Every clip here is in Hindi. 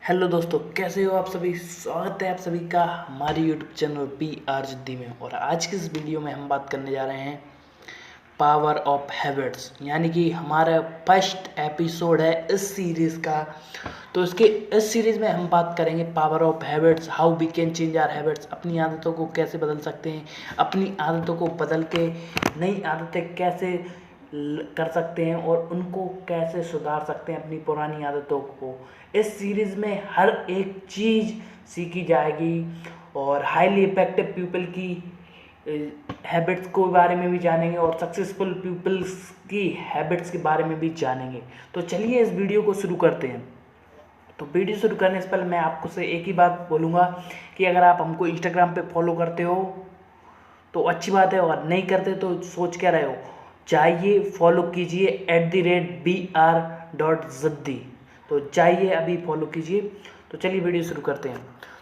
हेलो दोस्तों, कैसे हो आप सभी। स्वागत है आप सभी का हमारे यूट्यूब चैनल PR जिद्दी में। और आज की इस वीडियो में हम बात करने जा रहे हैं पावर ऑफ हैबिट्स, यानी कि हमारा फर्स्ट एपिसोड है इस सीरीज़ का। तो इस सीरीज़ में हम बात करेंगे power of habits, how we can change our habits. अपनी आदतों को कैसे बदल सकते हैं, अपनी आदतों को बदल के नई आदतें कैसे कर सकते हैं और उनको कैसे सुधार सकते हैं अपनी पुरानी आदतों को। इस सीरीज़ में हर एक चीज़ सीखी जाएगी और हाईली इफेक्टिव पीपल की हैबिट्स के बारे में भी जानेंगे और सक्सेसफुल पीपल्स की हैबिट्स के बारे में भी जानेंगे। तो चलिए इस वीडियो को शुरू करते हैं। तो वीडियो शुरू करने से पहले मैं आपको से एक ही बात बोलूँगा कि अगर आप हमको इंस्टाग्राम पे फॉलो करते हो तो अच्छी बात है, और नहीं करते तो सोच क्या रहे हो, जाइए फॉलो कीजिए @BR.Ziddi। तो जाइए अभी फॉलो कीजिए। तो चलिए वीडियो शुरू करते हैं।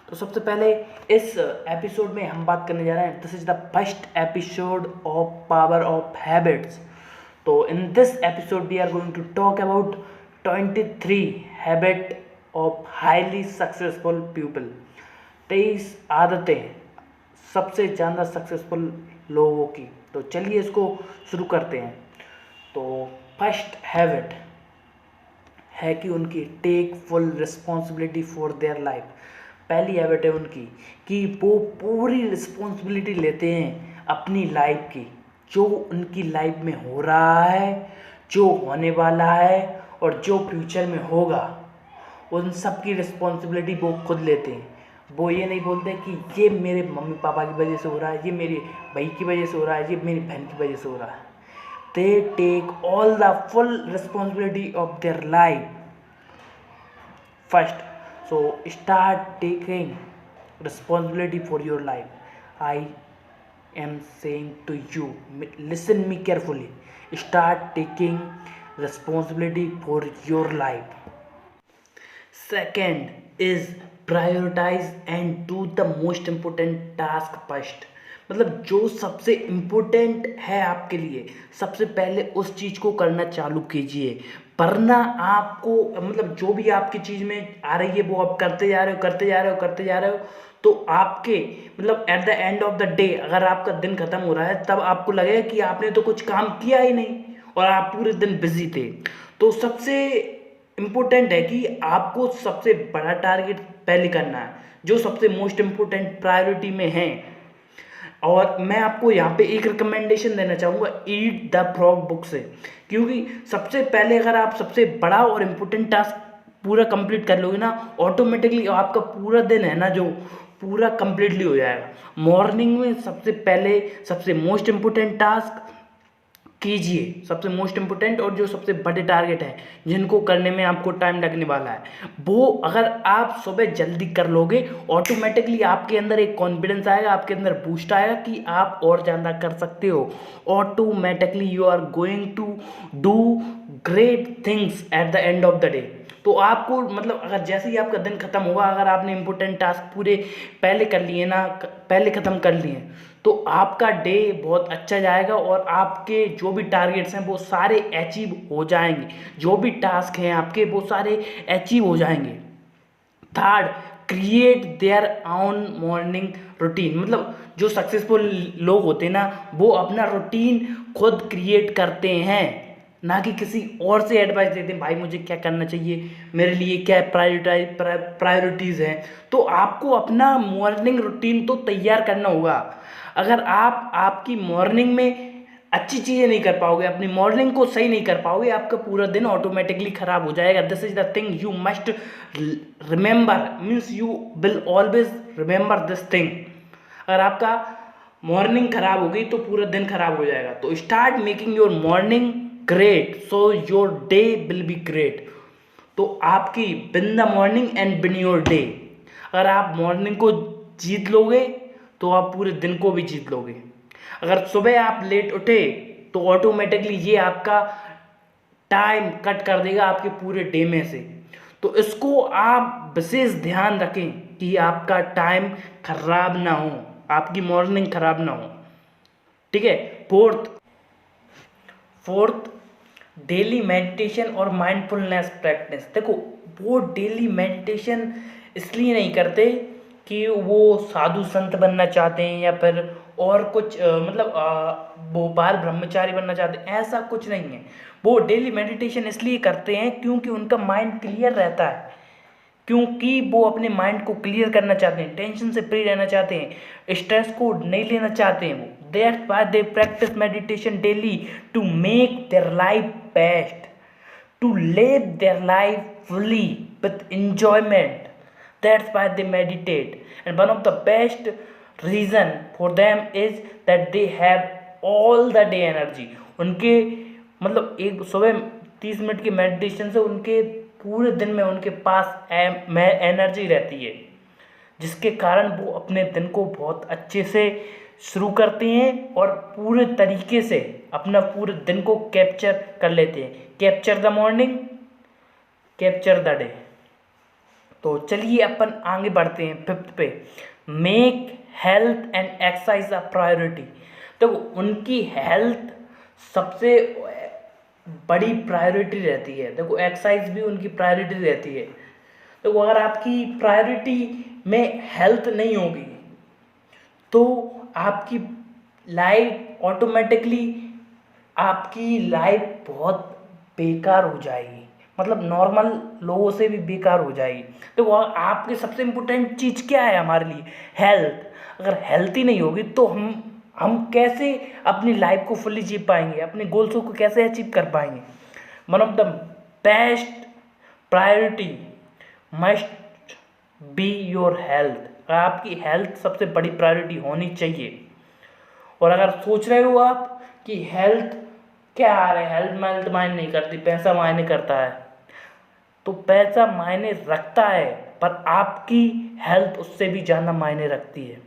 तो सबसे पहले इस एपिसोड में हम बात करने जा रहे हैं, this is the first episode of power of habits. तो in this episode we are going to talk about 23 habit of highly successful people. 23 आदतें सबसे ज़्यादा सक्सेसफुल लोगों की। तो चलिए इसको शुरू करते हैं। तो फर्स्ट हैबिट है कि उनकी take full responsibility for their life. पहली हैबिट है उनकी कि वो पूरी रिस्पॉन्सिबिलिटी लेते हैं अपनी लाइफ की, जो उनकी लाइफ में हो रहा है, जो होने वाला है और जो फ्यूचर में होगा, उन सब की रिस्पॉन्सिबिलिटी वो खुद लेते हैं। वो ये नहीं बोलते कि ये मेरे मम्मी पापा की वजह से हो रहा है, ये मेरे भाई की वजह से हो रहा है, ये मेरी बहन की वजह से हो रहा है। They take all the full responsibility of their life first. So start taking responsibility for your life. I am saying to you, listen me carefully, start taking responsibility for your life. Second is prioritize and do the most important task first. मतलब जो सबसे इम्पोर्टेंट है आपके लिए, सबसे पहले उस चीज़ को करना चालू कीजिए। वरना आपको मतलब जो भी आपकी चीज़ में आ रही है वो आप करते जा रहे हो, करते जा रहे हो, करते जा रहे हो। तो आपके मतलब eight the end of the day अगर आपका दिन खत्म हो रहा है तब आपको लगेगा कि आपने तो कुछ काम किया ही नहीं और आप पूरे दिन बिजी थे। तो सबसे इम्पोर्टेंट है कि आपको सबसे बड़ा टारगेट पहले करना है, जो सबसे मोस्ट इम्पोर्टेंट प्रायोरिटी में है। और मैं आपको यहाँ पे एक रिकमेंडेशन देना चाहूँगा ईट द फ्रॉग बुक से, क्योंकि सबसे पहले अगर आप सबसे बड़ा और इम्पोर्टेंट टास्क पूरा कंप्लीट कर लोगे ना, ऑटोमेटिकली आपका पूरा दिन है ना जो पूरा कंप्लीटली हो जाएगा। मॉर्निंग में सबसे पहले सबसे मोस्ट इम्पोर्टेंट टास्क कीजिए, सबसे मोस्ट इम्पोर्टेंट और जो सबसे बड़े टारगेट हैं जिनको करने में आपको टाइम लगने वाला है, वो अगर आप सुबह जल्दी कर लोगे ऑटोमेटिकली आपके अंदर एक कॉन्फिडेंस आएगा, आपके अंदर बूस्ट आएगा कि आप और ज़्यादा कर सकते हो। Automatically you are going to do great things at the end of the day. तो आपको मतलब अगर जैसे ही आपका दिन खत्म होगा, अगर आपने इंपॉर्टेंट टास्क पूरे पहले कर लिए ना, पहले ख़त्म कर लिए, तो आपका डे बहुत अच्छा जाएगा और आपके जो भी टारगेट्स हैं वो सारे अचीव हो जाएंगे, जो भी टास्क हैं आपके वो सारे अचीव हो जाएंगे। Third, create their own morning routine. मतलब जो सक्सेसफुल लोग होते हैं ना, वो अपना रूटीन खुद क्रिएट करते हैं, ना कि किसी और से एडवाइस देते हैं भाई मुझे क्या करना चाहिए, मेरे लिए क्या प्रायोरिटीज़ हैं। तो आपको अपना मॉर्निंग रूटीन तो तैयार करना होगा। अगर आप आपकी मॉर्निंग में अच्छी चीज़ें नहीं कर पाओगे, अपनी मॉर्निंग को सही नहीं कर पाओगे, आपका पूरा दिन ऑटोमेटिकली खराब हो जाएगा। This is the thing you must remember, means you will always remember this thing. अगर आपका मॉर्निंग खराब हो गई तो पूरा दिन खराब हो जाएगा। तो start making your morning great so your day will be great. तो आपकी win the morning and win your day. अगर आप मॉर्निंग को जीत लोगे तो आप पूरे दिन को भी जीत लोगे। अगर सुबह आप लेट उठे तो ऑटोमेटिकली ये आपका टाइम कट कर देगा आपके पूरे डे में से। तो इसको आप विशेष ध्यान रखें कि आपका टाइम खराब ना हो, आपकी मॉर्निंग खराब ना हो। ठीक है। फोर्थ डेली मेडिटेशन और माइंडफुलनेस प्रैक्टिस। देखो वो डेली मेडिटेशन इसलिए नहीं करते कि वो साधु संत बनना चाहते हैं या फिर और कुछ वो बाल ब्रह्मचारी बनना चाहते हैं, ऐसा कुछ नहीं है। वो डेली मेडिटेशन इसलिए करते हैं क्योंकि उनका माइंड क्लियर रहता है, क्योंकि वो अपने माइंड को क्लियर करना चाहते हैं, टेंशन से फ्री रहना चाहते हैं, स्ट्रेस को नहीं लेना चाहते हैं। वो that's why they practice meditation daily to make their life best, to live their life fully with enjoyment. That's why they meditate. And one of the best reason for them is that they have all the day energy. उनके एक सुबह 30 मिनट की मेडिटेशन से उनके पूरे दिन में उनके पास एनर्जी रहती है, जिसके कारण वो अपने दिन को बहुत अच्छे से शुरू करते हैं और पूरे तरीके से अपना पूरे दिन को कैप्चर कर लेते हैं। Capture the morning, capture the day. तो चलिए अपन आगे बढ़ते हैं 5th पे, make health and exercise a priority. तो उनकी हेल्थ सबसे बड़ी प्रायोरिटी रहती है। देखो एक्सरसाइज भी उनकी प्रायोरिटी रहती है। तो अगर आपकी प्रायोरिटी में हेल्थ नहीं होगी तो आपकी लाइफ ऑटोमेटिकली, आपकी लाइफ बहुत बेकार हो जाएगी, नॉर्मल लोगों से भी बेकार हो जाएगी। तो वो आपकी सबसे इम्पोर्टेंट चीज़ क्या है हमारे लिए? हेल्थ। अगर हेल्थ ही नहीं होगी तो हम कैसे अपनी लाइफ को फुल्ली जी पाएंगे, अपने गोल्सों को कैसे अचीव कर पाएंगे? One of the best priority must be your health. आपकी हेल्थ सबसे बड़ी प्रायोरिटी होनी चाहिए। और अगर सोच रहे हो आप कि हेल्थ क्या आ रहा है, हेल्थ मायने नहीं करती, पैसा मायने करता है, तो पैसा मायने रखता है पर आपकी हेल्थ उससे भी ज़्यादा मायने रखती है।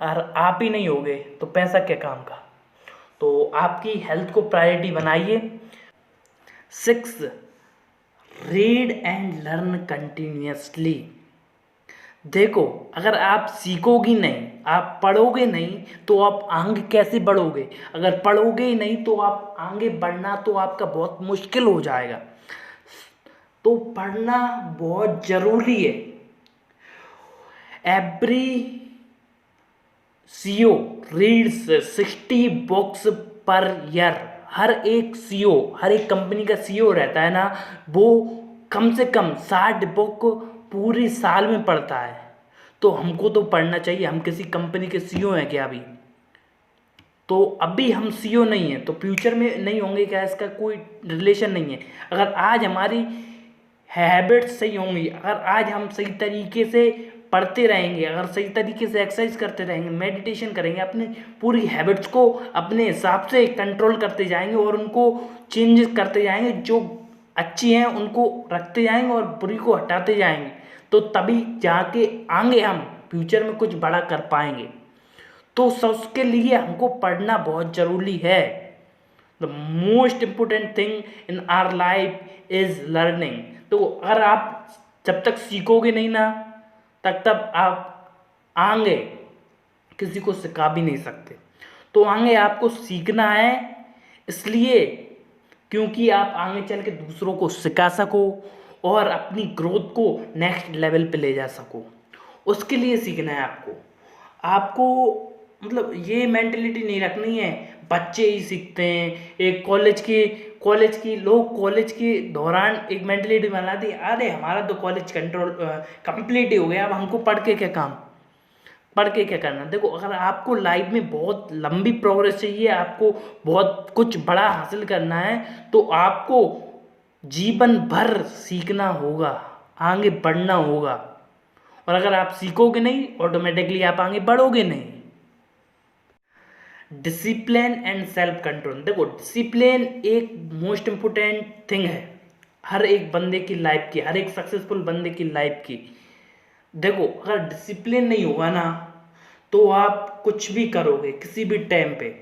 और आप ही नहीं होगे तो पैसा क्या काम का? तो आपकी हेल्थ को प्रायोरिटी बनाइए। 6, रीड एंड लर्न कंटिन्यूसली। देखो अगर आप सीखोगी नहीं, आप पढ़ोगे नहीं तो आप आगे कैसे बढ़ोगे? अगर पढ़ोगे ही नहीं तो आप आगे बढ़ना तो आपका बहुत मुश्किल हो जाएगा। तो पढ़ना बहुत ज़रूरी है। Every CEO reads 60 books per year. हर एक सीईओ, हर एक कंपनी का सीईओ रहता है ना, वो कम से कम 60 बुक पूरे साल में पढ़ता है। तो हमको तो पढ़ना चाहिए। हम किसी कंपनी के सीईओ हैं क्या अभी? तो अभी हम सीईओ नहीं हैं तो फ्यूचर में नहीं होंगे क्या? इसका कोई रिलेशन नहीं है। अगर आज हमारी हैबिट्स सही होंगी, अगर आज हम सही तरीके से पढ़ते रहेंगे, अगर सही तरीके से एक्सरसाइज करते रहेंगे, मेडिटेशन करेंगे, अपनी पूरी हैबिट्स को अपने हिसाब से कंट्रोल करते जाएंगे और उनको चेंज करते जाएंगे, जो अच्छी हैं उनको रखते जाएंगे और बुरी को हटाते जाएंगे, तो तभी जाके आगे हम फ्यूचर में कुछ बड़ा कर पाएंगे। तो उसके लिए हमको पढ़ना बहुत ज़रूरी है। The most important thing in our life is learning. तो अगर आप जब तक सीखोगे नहीं ना, तब आप आगे किसी को सिखा भी नहीं सकते। तो आगे आपको सीखना है इसलिए क्योंकि आप आगे चल के दूसरों को सिखा सको और अपनी ग्रोथ को नेक्स्ट लेवल पे ले जा सको। उसके लिए सीखना है आपको ये मेंटेलिटी नहीं रखनी है बच्चे ही सीखते हैं। एक कॉलेज के दौरान एक मेंटेलिटी बना दी, अरे हमारा तो कॉलेज कंप्लीट ही हो गया, अब हमको पढ़ के क्या काम, पढ़ के क्या करना। देखो अगर आपको लाइफ में बहुत लंबी प्रोग्रेस चाहिए, आपको बहुत कुछ बड़ा हासिल करना है, तो आपको जीवन भर सीखना होगा, आगे बढ़ना होगा। और अगर आप सीखोगे नहीं ऑटोमेटिकली आप आगे बढ़ोगे नहीं। Discipline and self control. देखो डिसिप्लिन एक मोस्ट इम्पोर्टेंट थिंग है हर एक बंदे की लाइफ की, हर एक सक्सेसफुल बंदे की लाइफ की। देखो अगर डिसिप्लिन नहीं होगा ना तो आप कुछ भी करोगे किसी भी टाइम पे।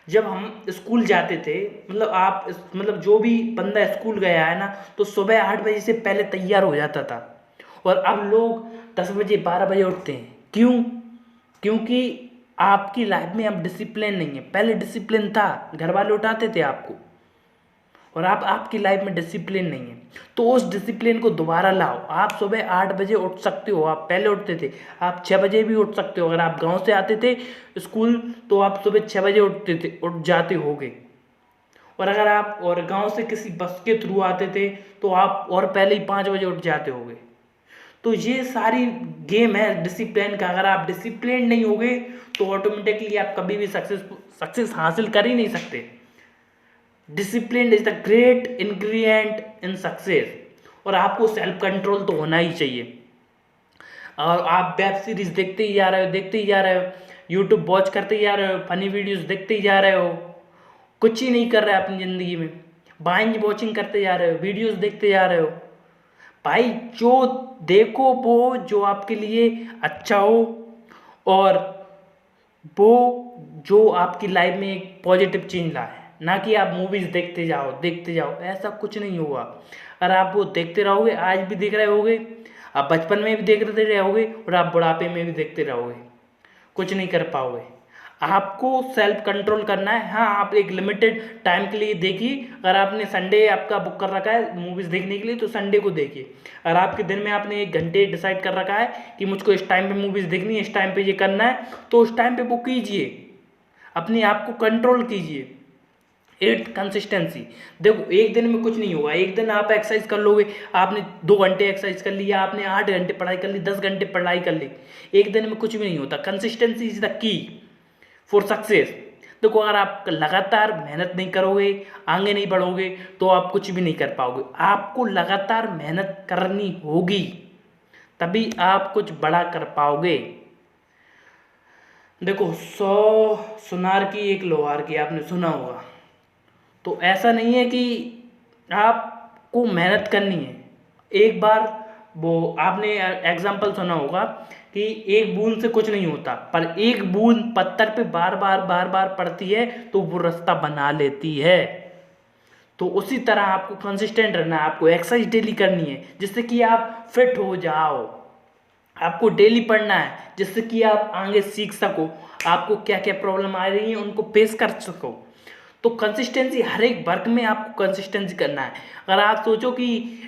जब हम स्कूल जाते थे, जो भी बंदा स्कूल गया है ना, तो सुबह 8 बजे से पहले तैयार हो जाता था, और अब लोग 10 बजे 12 बजे उठते हैं। क्यों? क्योंकि आपकी लाइफ में अब डिसिप्लिन नहीं है। पहले डिसिप्लिन था, घर वाले उठाते थे आपको, और आप आपकी लाइफ में डिसिप्लिन नहीं है, तो उस डिसिप्लिन को दोबारा लाओ। आप सुबह 8 बजे उठ सकते हो, आप पहले उठते थे, आप 6 बजे भी उठ सकते हो। अगर आप गांव से आते थे स्कूल तो आप सुबह 6 बजे उठ जाते होगे। और अगर आप और गांव से किसी बस के थ्रू आते थे तो आप और पहले ही 5 बजे उठ जाते होगे। तो ये सारी गेम है डिसिप्लिन का। अगर आप डिसिप्लिन नहीं होगे तो ऑटोमेटिकली आप कभी भी सक्सेस हासिल कर ही नहीं सकते। Discipline is the great ingredient in success. और आपको सेल्फ कंट्रोल तो होना ही चाहिए। और आप वेब सीरीज देखते ही जा रहे हो, देखते ही जा रहे हो, यूट्यूब वॉच करते ही जा रहे हो, फनी वीडियोस देखते ही जा रहे हो, कुछ ही नहीं कर रहे अपनी ज़िंदगी में, बाइंज वॉचिंग करते जा रहे हो, वीडियोस देखते जा रहे हो। भाई जो देखो वो जो आपके लिए अच्छा हो, और वो जो आपकी लाइफ में एक पॉजिटिव चेंज लाए, ना कि आप मूवीज़ देखते जाओ, ऐसा कुछ नहीं होगा। अगर आप वो देखते रहोगे, आज भी देख रहे होगे, आप बचपन में भी देखते रहोगे और आप बुढ़ापे में भी देखते रहोगे, कुछ नहीं कर पाओगे। आपको सेल्फ कंट्रोल करना है। हाँ, आप एक लिमिटेड टाइम के लिए देखिए। अगर आपने संडे आपका बुक कर रखा है मूवीज़ देखने के लिए तो संडे को देखिए। अगर आपके दिन में आपने 1 घंटे डिसाइड कर रखा है कि मुझको इस टाइम पे मूवीज़ देखनी है, इस टाइम पे ये करना है, तो उस टाइम पे वो कीजिए, अपने आप को कंट्रोल कीजिए। 8 कंसिस्टेंसी। देखो एक दिन में कुछ नहीं होगा। एक दिन आप एक्सरसाइज कर लोगे, आपने 2 घंटे एक्सरसाइज कर लिया, आपने 8 घंटे पढ़ाई कर ली, 10 घंटे पढ़ाई कर ली, एक दिन में कुछ भी नहीं होता। Consistency is the key for success. देखो अगर आप लगातार मेहनत नहीं करोगे, आगे नहीं बढ़ोगे, तो आप कुछ भी नहीं कर पाओगे। आपको लगातार मेहनत करनी होगी, तभी आप कुछ बड़ा कर पाओगे। देखो 100 सुनार की 1 लोहार की, आपने सुना होगा। तो ऐसा नहीं है कि आपको मेहनत करनी है। एक बार वो आपने एग्जाम्पल सुना होगा कि एक बूंद से कुछ नहीं होता, पर एक बूंद पत्थर पे बार बार पड़ती है तो वो रास्ता बना लेती है। तो उसी तरह आपको कंसिस्टेंट रहना है, आपको एक्सरसाइज डेली करनी है जिससे कि आप फिट हो जाओ। आपको डेली पढ़ना है जिससे कि आप आगे सीख सको, आपको क्या क्या प्रॉब्लम आ रही है उनको फेस कर सको। तो कंसिस्टेंसी हर एक वर्क में आपको कंसिस्टेंसी करना है। अगर आप सोचो कि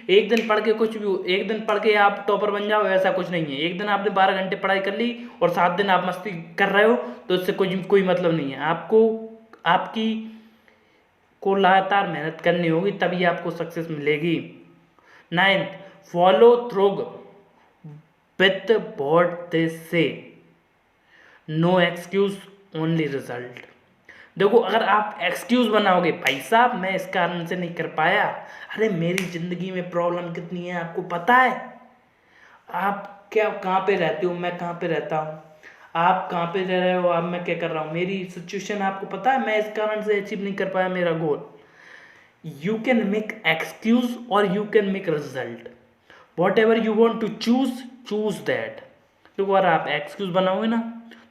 एक दिन पढ़ के कुछ भी, एक दिन पढ़ के आप टॉपर बन जाओ, ऐसा कुछ नहीं है। एक दिन आपने 12 घंटे पढ़ाई कर ली और 7 दिन आप मस्ती कर रहे हो, तो इससे कोई मतलब नहीं है। आपको आपकी को लगातार मेहनत करनी होगी, तभी आपको सक्सेस मिलेगी। 9th, follow through with what they से, नो एक्सक्यूज ओनली रिजल्ट। देखो अगर आप एक्सक्यूज बनाओगे, भाई साहब मैं इस कारण से नहीं कर पाया, अरे मेरी ज़िंदगी में प्रॉब्लम कितनी है आपको पता है, आप क्या कहाँ पे रहते हो, मैं कहाँ पे रहता हूँ, आप कहाँ पे रह रहे हो, अब मैं क्या कर रहा हूँ, मेरी सिचुएशन आपको पता है, मैं इस कारण से अचीव नहीं कर पाया मेरा goal. You can make excuse और you can make result. Whatever you want to choose that. देखो अगर आप एक्सक्यूज बनाओगे ना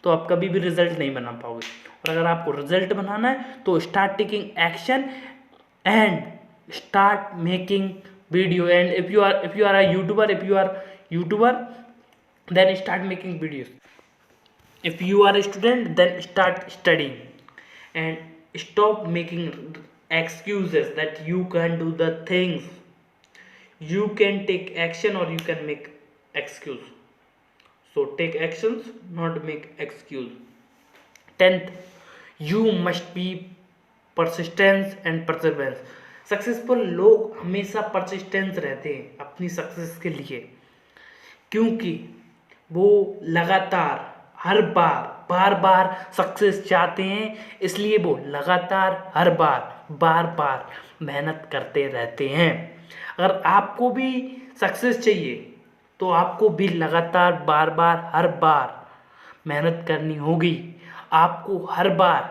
तो आप कभी भी रिजल्ट नहीं बना पाओगे। और अगर आपको रिजल्ट बनाना है तो start taking action and start making video. And if you are a YouTuber then start making videos. If you are a student then start studying and stop making excuses that you can't do the things. You can take action or you can make excuse. So take actions, not make excuse. 10th, you must be persistence and perseverance. Successful लोग हमेशा परसिस्टेंस रहते हैं अपनी सक्सेस के लिए, क्योंकि वो लगातार हर बार सक्सेस चाहते हैं, इसलिए वो लगातार हर बार मेहनत करते रहते हैं। अगर आपको भी सक्सेस चाहिए तो आपको भी लगातार हर बार मेहनत करनी होगी। आपको हर बार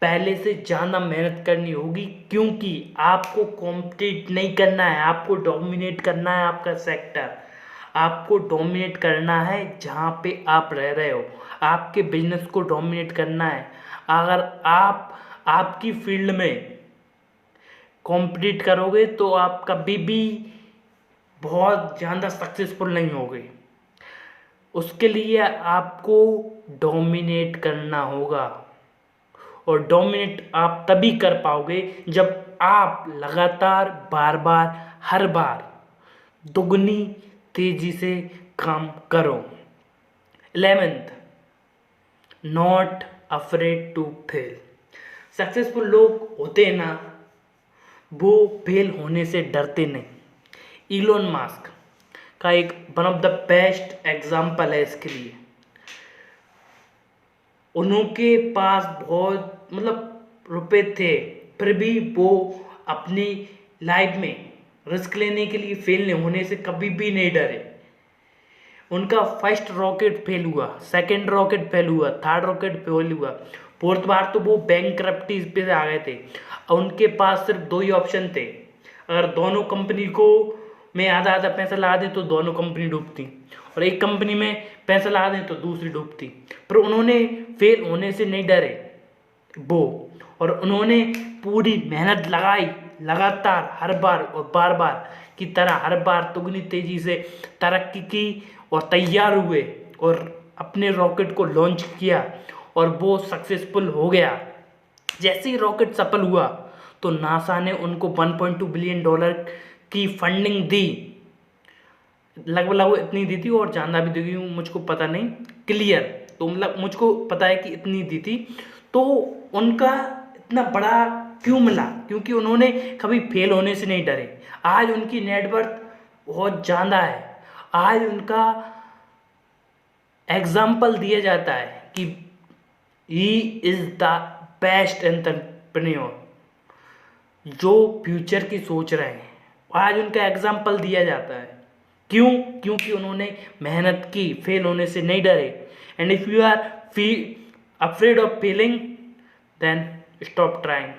पहले से ज़्यादा मेहनत करनी होगी, क्योंकि आपको कॉम्पिटिट नहीं करना है, आपको डोमिनेट करना है आपका सेक्टर। आपको डोमिनेट करना है जहाँ पे आप रह रहे हो, आपके बिजनेस को डोमिनेट करना है। अगर आप आपकी फील्ड में कॉम्पिटिट करोगे तो आप कभी भी बहुत ज़्यादा सक्सेसफुल नहीं होगे। उसके लिए आपको डोमिनेट करना होगा, और डोमिनेट आप तभी कर पाओगे जब आप लगातार बार बार हर बार दुगनी तेजी से काम करो। 11th, not afraid to fail. Successful लोग होते हैं ना, वो फेल होने से डरते नहीं। इलोन मास्क का एक one of the best example है इसके लिए। उनके पास बहुत रुपए थे, फिर भी वो अपनी लाइफ में रिस्क लेने के लिए फेल नहीं होने से कभी भी नहीं डरे। उनका फर्स्ट रॉकेट फेल हुआ, सेकंड रॉकेट फेल हुआ, थर्ड रॉकेट फेल हुआ, फोर्थ बार तो वो बैंकरप्टी पे आ गए थे। और उनके पास सिर्फ दो ही ऑप्शन थे, अगर दोनों कंपनी को में आधा आधा पैसा लगा दें तो दोनों कंपनी डूबती, और एक कंपनी में पैसा लगा दें तो दूसरी डूबती। पर उन्होंने फेल होने से नहीं डरे वो, और उन्होंने पूरी मेहनत लगाई लगातार हर बार और बार बार की तरह हर बार दुगनी तेजी से तरक्की की और तैयार हुए और अपने रॉकेट को लॉन्च किया और वो सक्सेसफुल हो गया। जैसे ही रॉकेट सफल हुआ तो नासा ने उनको $1.2 बिलियन की फंडिंग दी, लगभग इतनी दी थी और ज़्यादा भी दी, मुझको पता नहीं क्लियर, तो मुझको पता है कि इतनी दी थी। तो उनका इतना बड़ा क्यों मिला? क्योंकि उन्होंने कभी फेल होने से नहीं डरे। आज उनकी नेटवर्थ बहुत ज़्यादा है। आज उनका एग्जाम्पल दिया जाता है कि he is the best entrepreneur, जो फ्यूचर की सोच रहे हैं। आज उनका एग्जाम्पल दिया जाता है। क्यों? क्योंकि उन्होंने मेहनत की, फेल होने से नहीं डरे। And if you are afraid of failing then stop trying.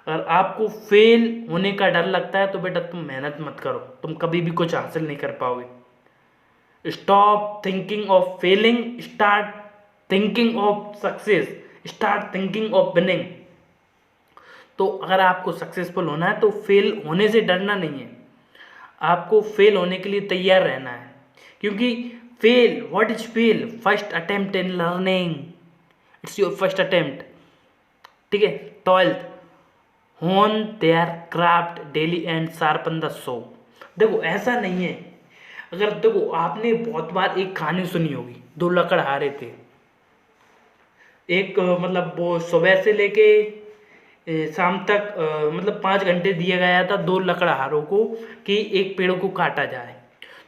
अगर आपको फेल होने का डर लगता है तो बेटा तुम मेहनत मत करो, तुम कभी भी कुछ हासिल नहीं कर पाओगे। Stop thinking of Fehling, start thinking of success, start thinking of winning. तो अगर आपको सक्सेसफुल होना है तो फेल होने से डरना नहीं है, आपको फेल होने के लिए तैयार रहना है। क्योंकि fail, what is fail? First attempt in learning, it's your first attempt. ठीक है। 12th, hone their craft daily and sharpen the saw. देखो ऐसा नहीं है, अगर देखो आपने बहुत बार एक कहानी सुनी होगी, दो लकड़हारे थे। एक वो सुबह से लेके शाम तक 5 घंटे दिया गया था दो लकड़हारों को कि एक पेड़ को काटा जाए।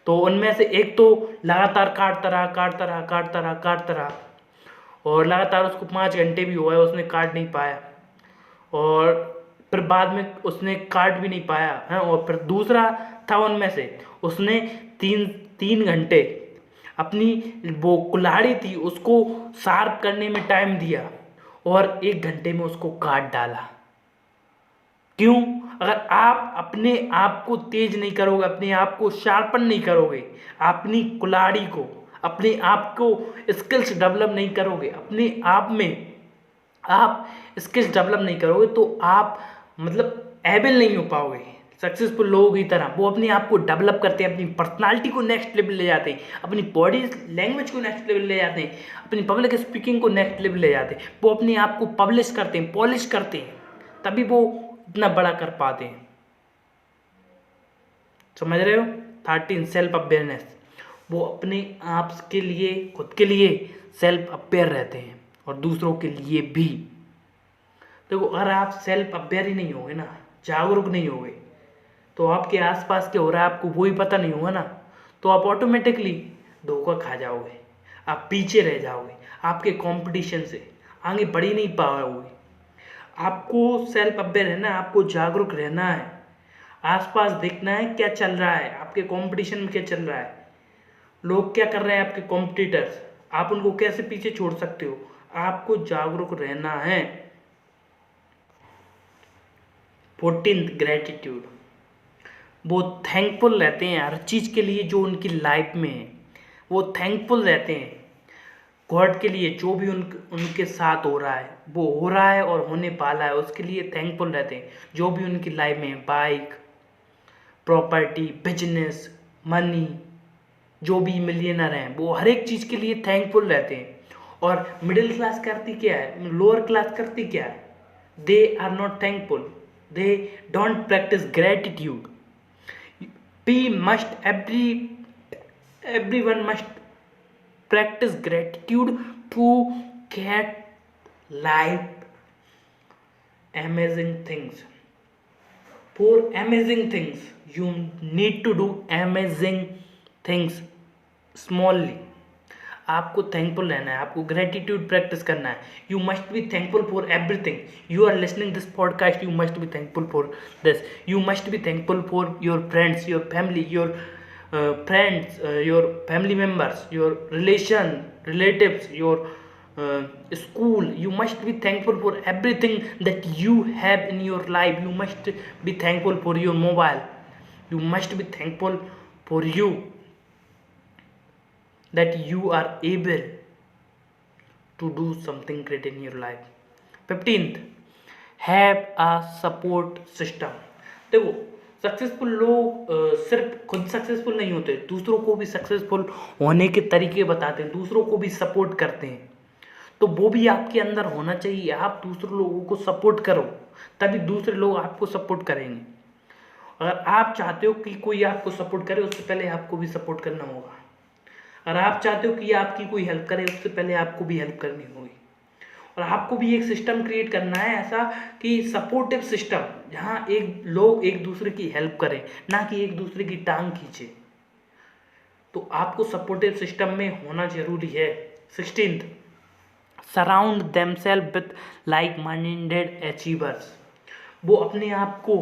तो उनमें से एक तो लगातार काटता रहा और लगातार उसको 5 घंटे भी हुआ है, उसने काट नहीं पाया, और फिर बाद में उसने काट भी नहीं पाया है। और फिर दूसरा था उनमें से, उसने तीन घंटे अपनी वो कुल्हाड़ी थी उसको शार्प करने में टाइम दिया और 1 घंटे में उसको काट डाला। क्यों? अगर आप अपने आप को तेज नहीं करोगे, अपने आप को शार्पन नहीं करोगे, अपनी कुल्हाड़ी को, अपने आप को स्किल्स डेवलप नहीं करोगे, अपने आप में आप स्किल्स डेवलप नहीं करोगे तो आप एबल नहीं हो पाओगे सक्सेसफुल लोगों की तरह। वो अपने आप को डेवलप करते हैं, अपनी पर्सनालिटी को नेक्स्ट लेवल ले जाते हैं, अपनी बॉडी लैंग्वेज को नेक्स्ट लेवल ले जाते हैं, अपनी पब्लिक स्पीकिंग को नेक्स्ट लेवल ले जाते हैं। वो अपने आप को पब्लिश करते हैं, पॉलिश करते हैं, तभी वो इतना बड़ा कर पाते हैं। समझ रहे हो? 13, सेल्फ अवेयरनेस। वो अपने आप के लिए, खुद के लिए सेल्फ अवेयर रहते हैं और दूसरों के लिए भी। देखो अगर आप सेल्फ अवेयर ही नहीं होगे ना, जागरूक नहीं होगे, तो आपके आसपास क्या हो रहा है आपको वो ही पता नहीं होगा ना, तो आप ऑटोमेटिकली धोखा खा जाओगे, आप पीछे रह जाओगे, आपके कंपटीशन से आगे बढ़ ही नहीं पाओगे। आपको सेल्फ अवेयर रहना है, आपको जागरूक रहना है, आसपास देखना है क्या चल रहा है, आपके कंपटीशन में क्या चल रहा है, लोग क्या कर रहे हैं, आपके कॉम्पिटिटर्स, आप उनको कैसे पीछे छोड़ सकते हो। आपको जागरूक रहना है। 14th, gratitude. वो थैंकफुल रहते हैं हर चीज़ के लिए जो उनकी लाइफ में है, वो थैंकफुल रहते हैं गॉड के लिए, जो भी उनके साथ हो रहा है, वो हो रहा है और होने वाला है, उसके लिए थैंकफुल रहते हैं। जो भी उनकी लाइफ में, बाइक, प्रॉपर्टी, बिजनेस, मनी, जो भी मिलियनर हैं वो हर एक चीज़ के लिए थैंकफुल रहते हैं। और मिडिल क्लास करती क्या है, लोअर क्लास करती क्या है? They are not thankful, they don't practice gratitude. We must everyone must practice gratitude to get life amazing things. For amazing things you need to do amazing things smallly. आपको थैंकफुल रहना है, आपको ग्रेटिट्यूड प्रैक्टिस करना है. You must be thankful for everything. You are listening this podcast, you must be thankful for this. You must be thankful for your friends, your family, your friends, your family members, your relatives, your school. You must be thankful for everything that you have in your life. You must be thankful for your mobile. You must be thankful for you, that you are able to do something great in your life. 15th, have a support system. देखो, सक्सेसफुल लोग सिर्फ खुद सक्सेसफुल नहीं होते, दूसरों को भी सक्सेसफुल होने के तरीके बताते हैं, दूसरों को भी सपोर्ट करते हैं. तो वो भी आपके अंदर होना चाहिए. आप दूसरे लोगों को सपोर्ट करो, तभी दूसरे लोग आपको सपोर्ट करेंगे. अगर आप चाहते हो कि कोई आपको सपोर्ट करे, उससे पहले आपको भी सपोर्ट करना होगा. अगर आप चाहते हो कि आपकी कोई हेल्प करे, उससे पहले आपको भी हेल्प करनी होगी. और आपको भी एक सिस्टम क्रिएट करना है ऐसा कि सपोर्टिव सिस्टम, जहाँ लोग एक दूसरे की हेल्प करें, ना कि एक दूसरे की टांग खींचे. तो आपको सपोर्टिव सिस्टम में होना जरूरी है. 16th, surround themselves with like minded achievers. वो अपने आप को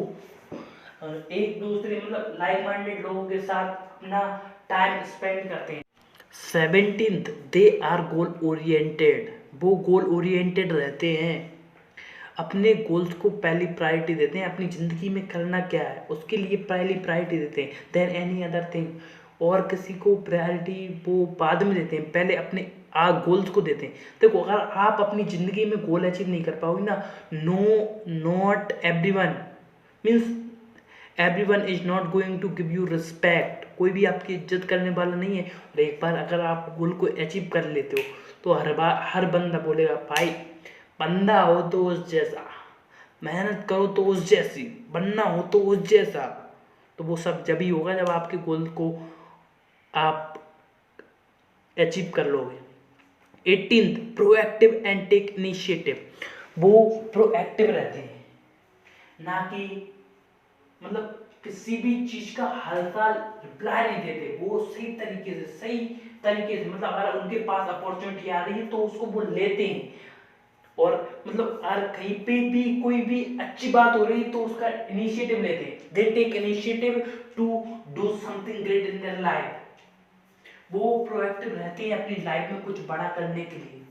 एक दूसरे मतलब लाइक माइंडेड लोगों के साथ अपना टाइम स्पेंड करते हैं. 17th, they our goal oriented. वो गोल ओरिएंटेड रहते हैं, अपने गोल्स को पहली प्रायोरिटी देते हैं. अपनी ज़िंदगी में करना क्या है उसके लिए पहली प्रायोरिटी देते हैं, देन एनी अदर थिंग. और किसी को प्रायोरिटी वो बाद में देते हैं, पहले अपने गोल्स को देते हैं. देखो, अगर आप अपनी ज़िंदगी में गोल अचीव नहीं कर पाओगे ना, not everyone means everyone is not going to give you respect. कोई भी आपकी इज्जत करने वाला नहीं है. और एक बार अगर आप गोल को अचीव कर लेते हो तो हर बंदा बोलेगा, भाई बंदा हो तो उस जैसा, मेहनत करो तो उस जैसी, बनना हो तो उस जैसा. तो वो सब जब ही होगा जब आपके गोल को आप अचीव कर लोगे. 18th, proactive and take initiative. वो प्रोएक्टिव रहते हैं, ना कि मतलब किसी भी चीज का हल्का रिप्लाई नहीं देते. वो सही तरीके से मतलब अगर उनके पास अपॉर्चुनिटी आ रही है तो उसको वो लेते हैं. और मतलब अगर कहीं पे भी कोई भी अच्छी बात हो रही है तो उसका इनिशिएटिव लेते हैं. They take initiative to do something great in their life. वो प्रोएक्टिव रहते हैं अपनी लाइफ में कुछ बड़ा करने के लिए,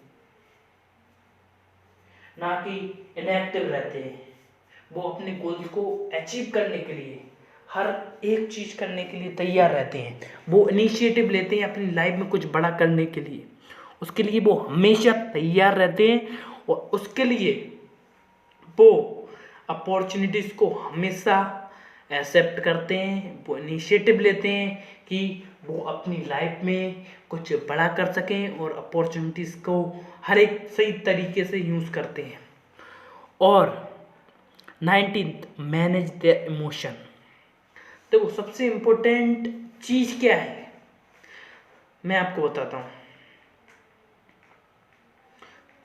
ना कि इनएक्टिव रहते हैं. वो अपने गोल्स को अचीव करने के लिए हर एक चीज़ करने के लिए तैयार रहते हैं. वो इनिशिएटिव लेते हैं अपनी लाइफ में कुछ बड़ा करने के लिए, उसके लिए वो हमेशा तैयार रहते हैं. और उसके लिए वो अपॉर्चुनिटीज़ को हमेशा एक्सेप्ट करते हैं. वो इनिशिएटिव लेते हैं कि वो अपनी लाइफ में कुछ बड़ा कर सकें और अपॉर्चुनिटीज़ को हर एक सही तरीके से यूज़ करते हैं. और 19th, मैनेज द इमोशन. देखो, सबसे इम्पोर्टेंट चीज़ क्या है मैं आपको बताता हूँ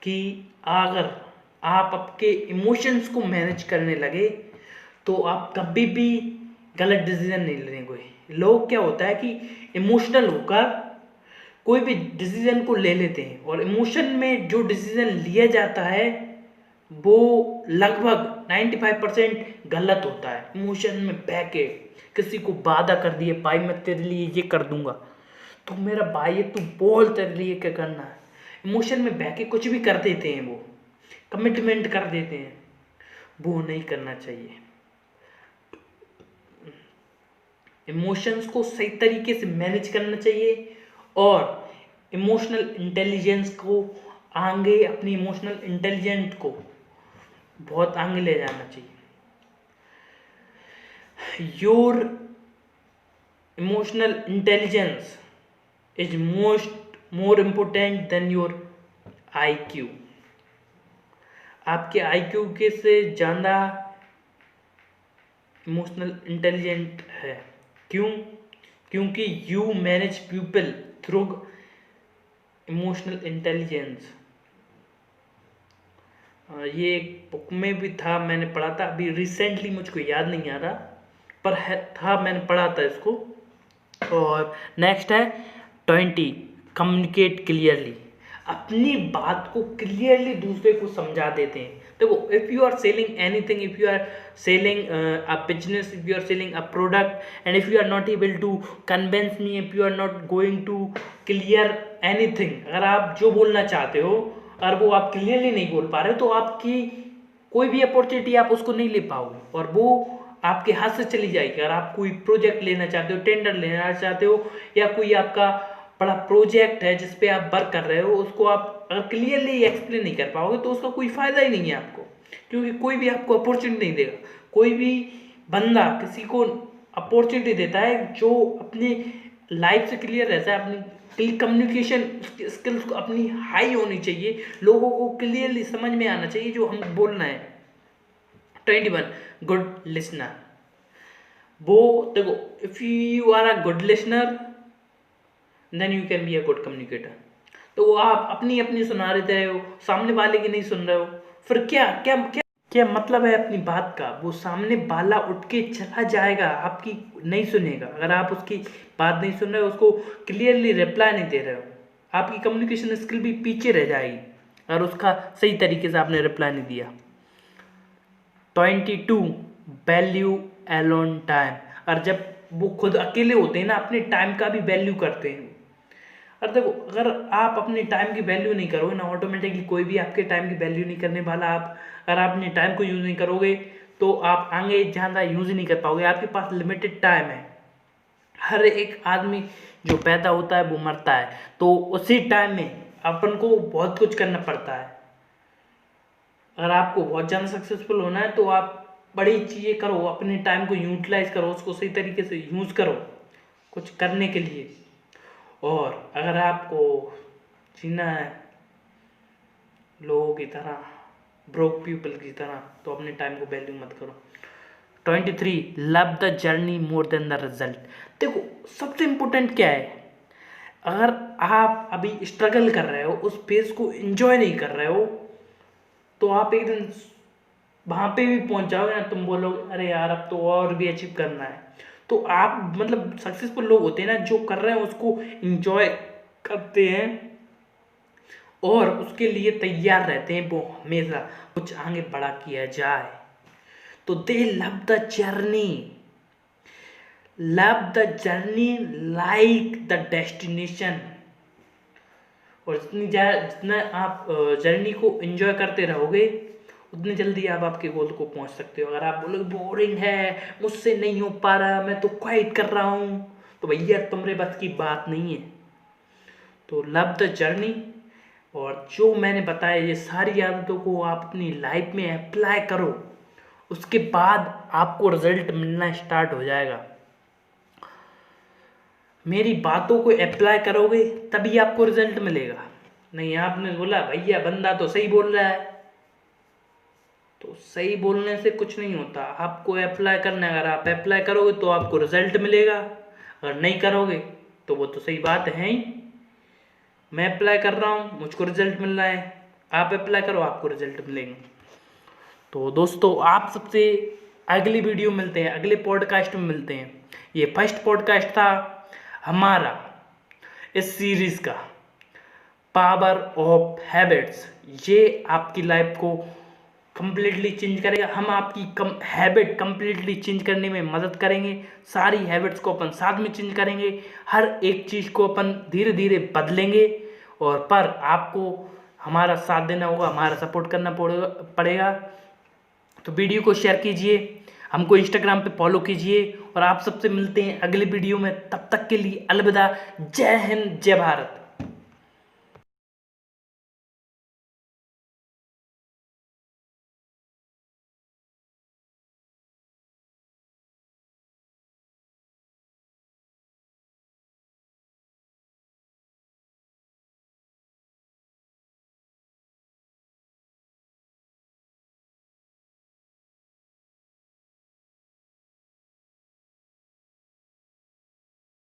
कि अगर आप आपके इमोशंस को मैनेज करने लगे तो आप कभी भी गलत डिसीजन नहीं लेंगे. लोग क्या होता है कि इमोशनल होकर कोई भी डिसीजन को ले लेते हैं, और इमोशन में जो डिसीजन लिया जाता है वो लगभग 95% गलत होता है. इमोशन में बह के किसी को वादा कर दिए, भाई मैं तेरे लिए ये कर दूंगा, तो मेरा भाई तू बोल तेरे लिए क्या करना है. इमोशन में बह के कुछ भी कर देते हैं, वो कमिटमेंट कर देते हैं. वो नहीं करना चाहिए. इमोशंस को सही तरीके से मैनेज करना चाहिए और इमोशनल इंटेलिजेंस को आगे, अपनी इमोशनल इंटेलिजेंस को बहुत आगे ले जाना चाहिए. Your emotional intelligence is more important then your IQ. आपके IQ के से ज़्यादा इमोशनल इंटेलिजेंट है। क्यों? क्योंकि you manage people through emotional intelligence. ये एक बुक में भी था, मैंने पढ़ा था, अभी रिसेंटली मुझको याद नहीं आ रहा, पर है था, मैंने पढ़ा था इसको। और नेक्स्ट है 20, कम्युनिकेट क्लियरली। अपनी बात को क्लियरली दूसरे को समझा देते हैं। देखो, if you are selling anything, if you are selling a business, if you are selling a product, and if you are not able to convince me, if you are not going to clear anything, अगर आप जो बोलना चाहते हो और वो आप क्लियरली नहीं बोल पा रहे हो, तो आपकी कोई भी अपॉर्चुनिटी आप उसको नहीं ले पाओगे और वो आपके हाथ से चली जाएगी। अगर आप कोई प्रोजेक्ट लेना चाहते हो, टेंडर लेना चाहते हो, या कोई आपका बड़ा प्रोजेक्ट है जिस पे आप वर्क कर रहे हो, उसको आप अगर क्लियरली एक्सप्लेन नहीं कर पाओगे तो उसका कोई फायदा ही नहीं है आपको, क्योंकि कोई भी आपको अपॉर्चुनिटी नहीं देगा। कोई भी बंदा किसी को अपॉर्चुनिटी देता है जो अपनी लाइफ से क्लियर रहता है, अपनी कम्युनिकेशन स्किल्स को अपनी हाई होनी चाहिए, लोगों को क्लियरली समझ में आना चाहिए जो हम बोलना है। 21, गुड लिसनर। वो देखो, if you are a good listener then you can be a good communicator. तो वो आप अपनी अपनी सुना रहे हो, सामने वाले की नहीं सुन रहे हो, फिर क्या क्या क्या क्या मतलब है अपनी बात का? वो सामने वाला उठ के चला जाएगा, आपकी नहीं सुनेगा। अगर आप उसकी बात नहीं सुन रहे हो, उसको क्लियरली रिप्लाई नहीं दे रहे हो, आपकी कम्युनिकेशन स्किल भी पीछे रह जाएगी अगर उसका सही तरीके से आपने रिप्लाई नहीं दिया। 22, वैल्यू एलोन टाइम। और जब वो खुद अकेले होते हैं ना, अपने टाइम का भी वैल्यू करते हैं। और देखो, अगर आप अपने टाइम की वैल्यू नहीं करोगे ना, ऑटोमेटिकली कोई भी आपके टाइम की वैल्यू नहीं करने वाला। आप अगर आप अपने टाइम को यूज़ नहीं करोगे तो आप आगे ज़्यादा यूज़ नहीं कर पाओगे। आपके पास लिमिटेड टाइम है। हर एक आदमी जो पैदा होता है वो मरता है, तो उसी टाइम में अपन को बहुत कुछ करना पड़ता है। अगर आपको बहुत ज़्यादा सक्सेसफुल होना है तो आप बड़ी चीज़ें करो, अपने टाइम को यूटिलाइज करो, उसको सही तरीके से यूज़ करो कुछ करने के लिए। और अगर आपको जीना है लोगों की तरह, ब्रोक पीपल की तरह, तो अपने टाइम को वैल्यू मत करो। 23, love the journey more than the result. देखो, सबसे इम्पोर्टेंट क्या है? अगर आप अभी स्ट्रगल कर रहे हो, उस फेज को एंजॉय नहीं कर रहे हो, तो आप एक दिन वहाँ पे भी पहुँच जाओगे ना, तुम बोलोगे अरे यार अब तो और भी अचीव करना है। तो आप मतलब सक्सेसफुल लोग होते हैं ना, जो कर रहे हैं उसको एंजॉय करते हैं और उसके लिए तैयार रहते हैं, वो हमेशा कुछ आगे बड़ा किया जाए। तो दे love the journey, love the journey like the destination. और जितना आप जर्नी को एंजॉय करते रहोगे, उतनी जल्दी आप आपके गोल को पहुंच सकते हो। अगर आप बोलोगे बोरिंग है, मुझसे नहीं हो पा रहा, मैं तो क्वाइट कर रहा हूँ, तो भैया तुम्हारे बस की बात नहीं है। तो लव द जर्नी, और जो मैंने बताया ये सारी आदतों को आप अपनी लाइफ में अप्लाई करो, उसके बाद आपको रिजल्ट मिलना स्टार्ट हो जाएगा। मेरी बातों को अप्लाई करोगे तभी आपको रिजल्ट मिलेगा। नहीं, आपने बोला भैया बंदा तो सही बोल रहा है, तो सही बोलने से कुछ नहीं होता, आपको अप्लाई करना है। अगर आप अप्लाई करोगे तो आपको रिजल्ट मिलेगा, अगर नहीं करोगे तो वो तो सही बात है ही। मैं अप्लाई कर रहा हूँ, मुझको रिजल्ट मिल रहा है, आप अप्लाई करो, आपको रिजल्ट मिलेंगे। तो दोस्तों, आप सबसे अगली वीडियो मिलते हैं, अगले पॉडकास्ट में मिलते हैं। ये फर्स्ट पॉडकास्ट था हमारा इस सीरीज़ का, पावर ऑफ हैबिट्स। ये आपकी लाइफ को कंप्लीटली चेंज करेगा। हम आपकी हैबिट कंप्लीटली चेंज करने में मदद करेंगे। सारी हैबिट्स को अपन साथ में चेंज करेंगे, हर एक चीज़ को अपन धीरे धीरे बदलेंगे। और पर आपको हमारा साथ देना होगा, हमारा सपोर्ट करना पड़ेगा। तो वीडियो को शेयर कीजिए, हमको इंस्टाग्राम पे फॉलो कीजिए, और आप सबसे मिलते हैं अगले वीडियो में। तब तक के लिए अलविदा। जय हिंद, जय भारत।